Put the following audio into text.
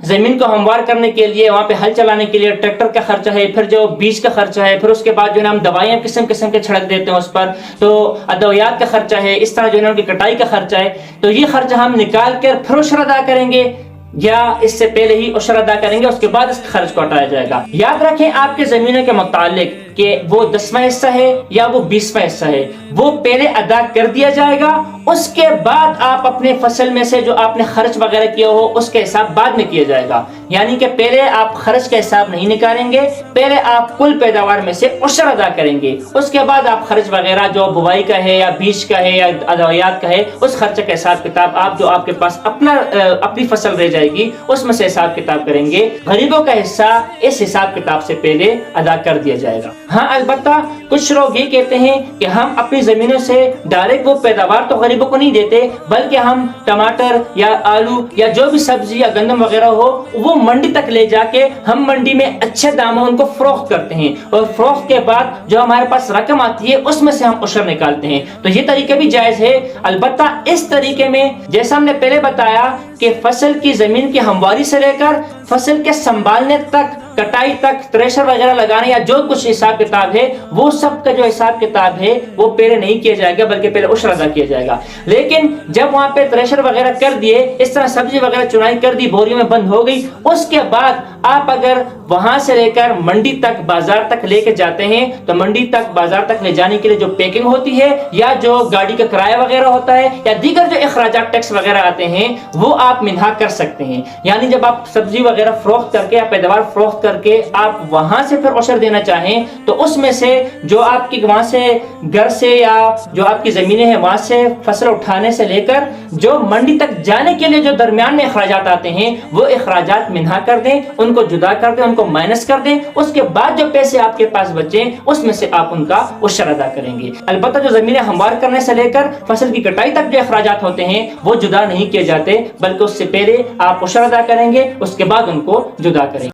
زمین کو ہموار کرنے کے لیے، وہاں پہ ہل چلانے کے لیے ٹریکٹر کا خرچہ ہے، پھر جو بیج کا خرچہ ہے، پھر اس کے بعد جو ہے نا ہم دوائیاں قسم قسم کے چھڑک دیتے ہیں اس پر، تو ادویات کا خرچہ ہے، اس طرح جو ہے نا ان کی کٹائی کا خرچہ ہے، تو یہ خرچہ ہم نکال کر پھر عشر ادا کریں گے یا اس سے پہلے ہی عشر ادا کریں گے، اس کے بعد اس خرچ کو ہٹایا جائے گا؟ یاد رکھیں آپ کے زمینوں کے متعلق کہ وہ 10واں حصہ ہے یا وہ 20واں حصہ ہے، وہ پہلے ادا کر دیا جائے گا، اس کے بعد آپ اپنے فصل میں سے جو آپ نے خرچ وغیرہ کیا ہو اس کا حساب بعد میں کیا جائے گا۔ یعنی کہ پہلے آپ خرچ کا حساب نہیں نکالیں گے، پہلے آپ کل پیداوار میں سے عشر ادا کریں گے، اس کے بعد آپ خرچ وغیرہ جو بوائی کا ہے یا بیج کا ہے یا ادویات کا ہے اس خرچے کا حساب کتاب آپ جو آپ کے پاس اپنی فصل رہ جائے گی اس میں سے حساب کتاب کریں گے۔ غریبوں کا حصہ اس حساب کتاب سے پہلے ادا کر دیا جائے گا۔ ہاں البتہ کچھ لوگ یہ کہتے ہیں کہ ہم اپنی زمینوں سے ڈائریکٹ وہ پیداوار تو غریبوں کو نہیں دیتے، بلکہ ہم ٹماٹر یا آلو یا جو بھی سبزی یا گندم وغیرہ ہو وہ منڈی تک لے جا کے ہم منڈی میں اچھے داموں ان کو فروخت کرتے ہیں، اور فروخت کے بعد جو ہمارے پاس رقم آتی ہے اس میں سے ہم عشر نکالتے ہیں، تو یہ طریقہ بھی جائز ہے۔ البتہ اس طریقے میں جیسا ہم نے پہلے بتایا کہ فصل کی زمین کی ہمواری سے لے کر فصل کے سنبھالنے تک، کٹائی تک، تھریشر وغیرہ لگانے یا جو کچھ حساب کتاب ہے وہ سب کا جو حساب کتاب ہے وہ پہلے نہیں کیا جائے گا بلکہ پہلے عشر ادا کیا جائے گا۔ لیکن جب وہاں پہ تھریشر وغیرہ کر دیے، اس طرح سبزی وغیرہ چنائی کر دی، بوریوں میں بند ہو گئی، اس کے بعد آپ اگر وہاں سے لے کر منڈی تک، بازار تک لے کے جاتے ہیں تو منڈی تک، بازار تک لے جانے کے لیے جو پیکنگ ہوتی ہے یا جو گاڑی کا کرایہ وغیرہ ہوتا ہے یا دیگر جو اخراجات ٹیکس وغیرہ آتے ہیں وہ آپ منہا کر سکتے ہیں۔ یعنی جب آپ سبزی وغیرہ فروخت کر کے یا پیداوار فروخت کر کے آپ وہاں سے پھر عشر دینا چاہیں تو اس میں سے جو آپ کی وہاں سے گھر سے یا جو آپ کی زمینیں ہیں وہاں سے فصل اٹھانے سے لے کر جو منڈی تک جانے کے لیے جو درمیان میں اخراجات آتے ہیں وہ اخراجات منہا کر دیں، ان کو جدا کر دیں، ان کو مائنس کر دیں، اس کے بعد جو پیسے آپ کے پاس بچیں اس میں سے آپ ان کا عشر ادا کریں گے۔ البتہ جو زمینیں ہموار کرنے سے لے کر فصل کی کٹائی تک جو اخراجات ہوتے ہیں وہ جدا نہیں کیے جاتے، بلکہ اس سے پہلے آپ عشر ادا کریں گے، اس کے بعد ان کو جدا کریں گے۔